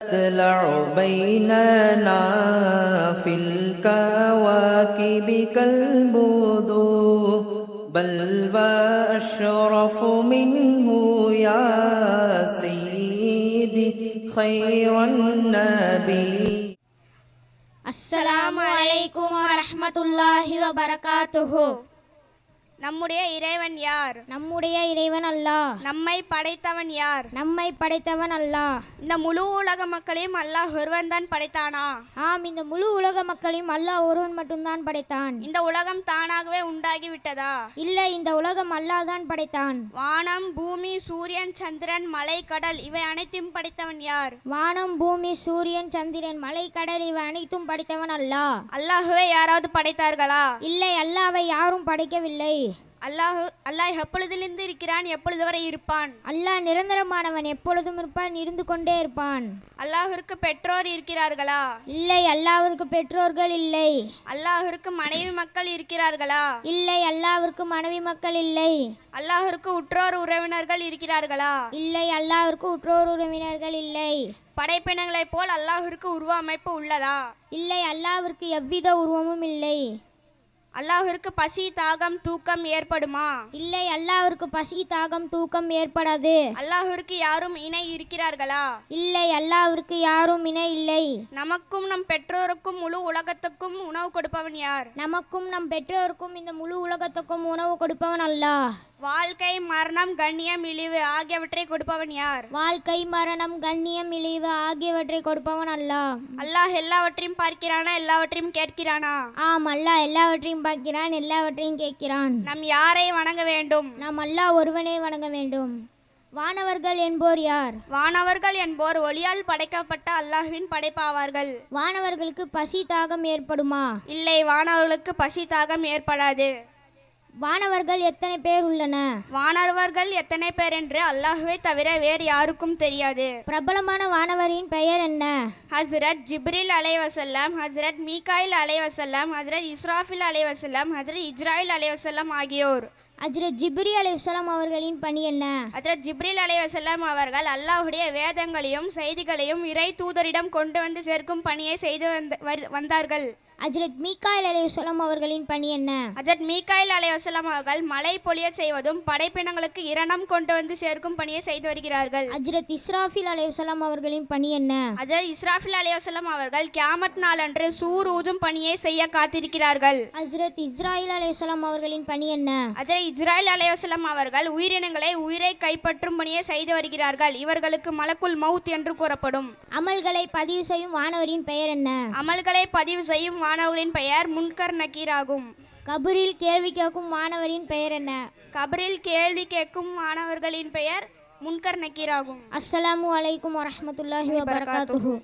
تطلع بيننا في الكواكب كالبدور بل وأشرف منه يا سيدي خير النبي. அஸ்ஸலாமு அலைக்கும் வரஹ்மத்துல்லாஹி வபரகாத்துஹு. நம்முடைய இறைவன் யார்? நம்முடைய இறைவன் அல்லாஹ். நம்மை படைத்தவன் யார்? நம்மை படைத்தவன் அல்லாஹ். இந்த முழு உலக மக்களையும் அல்லாஹ் ஒருவன் தான் படைத்தானா? ஆம், இந்த முழு உலக மக்களையும் அல்லாஹ் ஒருவன் மட்டும்தான் படைத்தான். இந்த உலகம் தானாகவே உண்டாகி விட்டதா? இல்லை, இந்த உலகம் அல்லாஹ் தான் படைத்தான். வானம், பூமி, சூரியன், சந்திரன், மலை, கடல் இவை அனைத்தையும் படைத்தவன் யார்? வானம், பூமி, சூரியன், சந்திரன், மலை, கடல் இவை அனைத்தும் படைத்தவன் அல்லாஹ். அல்லாஹுவை யாராவது படைத்தார்களா? இல்லை, அல்லாஹ்வை யாரும் படைக்கவில்லை. அல்லாஹ் எப்பொழுதிலிருந்து இருக்கிறான், எப்பொழுது வரை இருப்பான்? அல்லாஹ் நிரந்தரமானவன், எப்பொழுதும் இருப்பான், இருந்து கொண்டே இருப்பான். அல்லாஹிற்கு பெற்றோர் இருக்கிறார்களா? இல்லை, அல்லாஹ்விற்கு பெற்றோர்கள் இல்லை. அல்லாஹிற்கு மனைவி மக்கள் இருக்கிறார்களா? இல்லை, அல்லாஹ்விற்கு மனைவி மக்கள் இல்லை. அல்லாஹிற்கு உற்றோர் உறவினர்கள் இருக்கிறார்களா? இல்லை, அல்லாஹ்விற்கு உற்றோர் உறவினர்கள் இல்லை. படைப்பினங்களைப் போல் அல்லாஹிற்கு உருவ அமைப்பு உள்ளதா? இல்லை, அல்லாஹ்விற்கு எவ்வித உருவமும் இல்லை. அல்லாஹிற்கு பசி, தாகம், தூக்கம் ஏற்படுமா? இல்லை, அல்லாஹ்விற்கு பசி, தாகம், தூக்கம் ஏற்படாது. அல்லாஹிற்கு யாரும் இணை இருக்கிறார்களா? இல்லை, அல்லாஹ்விற்கு யாரும் இணை இல்லை. நமக்கும் நம் பெற்றோருக்கும் முழு உலகத்துக்கும் உணவு கொடுப்பவன் யார்? நமக்கும் நம் பெற்றோருக்கும் இந்த முழு உலகத்துக்கும் உணவு கொடுப்பவன் அல்லாஹ். வாழ்க்கை, மரணம், கண்ணியம், இழிவு ஆகியவற்றை கொடுப்பவன் யார்? வாழ்க்கை, மரணம், கண்ணியம், இழிவு ஆகியவற்றை கொடுப்பவன் அல்லாஹ். அல்லாஹ் எல்லாவற்றையும் பார்க்கிறானா, எல்லாவற்றையும் கேட்கிறானா? ஆம், அல்லாஹ் எல்லாவற்றையும் பார்க்கிறான், எல்லாவற்றையும் கேட்கிறான். நாம் யாரை வணங்க வேண்டும்? நாம் அல்லாஹ் ஒருவனை வணங்க வேண்டும். வானவர்கள் என்போர் யார்? வானவர்கள் என்போர் ஒளியால் படைக்கப்பட்ட அல்லாஹ்வின் படைப்பாவார்கள். வானவர்களுக்கு பசி, தாகம் ஏற்படுமா? இல்லை, வானவர்களுக்கு பசி, தாகம் ஏற்படாது. வானவர்கள் எத்தனை பேர் உள்ளன? வானவர்கள் எத்தனை பேர் என்று அல்லாஹ்வை தவிர வேறு யாருக்கும் தெரியாது. பிரபலமான வானவரின் பெயர் என்ன? ஹஸ்ரத் ஜிப்ரில் அலைஹிவஸல்லம், ஹஸ்ரத் மீகாயில் அலைஹிவஸல்லம், ஹஸ்ரத் இஸ்ராஃபில் அலைஹிவஸல்லம், ஹஸ்ரத் இஸ்ராயில் அலைஹிவஸல்லம் ஆகியோர். ஹஜ்ரத் ஜிப்ரி அலைஹிஸ்ஸலாம் அவர்களின் பணி என்ன? ஹஜ்ரத் ஜிப்ரில் அலைஹிவஸல்லம் அவர்கள் அல்லாஹ்வுடைய வேதங்களையும் செய்திகளையும் இறை தூதரிடம் கொண்டு வந்து சேர்க்கும் பணியை செய்து வந்தார்கள். ஹஜ்ரத் மீகாயில் அலைஹிஸ்ஸலாம் அவர்களின் பணி என்ன? ஹஜ்ரத் மீகாயில் அலைஹிவஸல்லம் அவர்கள் மழை பொழிய செய்வதும் படைப்பினங்களுக்கு இரணம் கொண்டு வந்து சேர்க்கும் பணியை செய்து வருகிறார்கள். ஹஜ்ரத் இஸ்ராஃபில் அலைஹிஸ்ஸலாம் அவர்களின் பணி என்ன? ஹஜ்ரத் இஸ்ராஃபில் அலைஹிவஸல்லம் அவர்கள் கியாமத் நாள் அன்று சூர் ஊதும் பணியை செய்ய காத்திருக்கிறார்கள். ஹஜ்ரத் இஸ்ராயில் அலைஹிஸ்ஸலாம் அவர்களின் பணி என்ன? ஹஜ்ரத் இஸ்ராயில் அலைஹிவஸல்லம் அவர்கள் உயிரை கைப்பற்றும் பணியை செய்து வருகிறார்கள். இவர்களுக்கு மலக்குல் மவுத் என்று கூறப்படும். அமல்களை பதிவு செய்யும் வானவரின் பெயர் என்ன? அமல்களை பதிவு செய்யும் வானவர்களின் பெயர் முன்கர் நக்கீர் ஆகும். கபரில் கேள்வி கேட்கும் வானவரின் பெயர் என்ன? கபரில் கேள்வி கேட்கும் வானவர்களின் பெயர் முன்கர் நக்கீர் ஆகும். அஸ்ஸலாமு அலைக்கும் வரஹ்மத்துல்லாஹி வபரகாத்துஹு.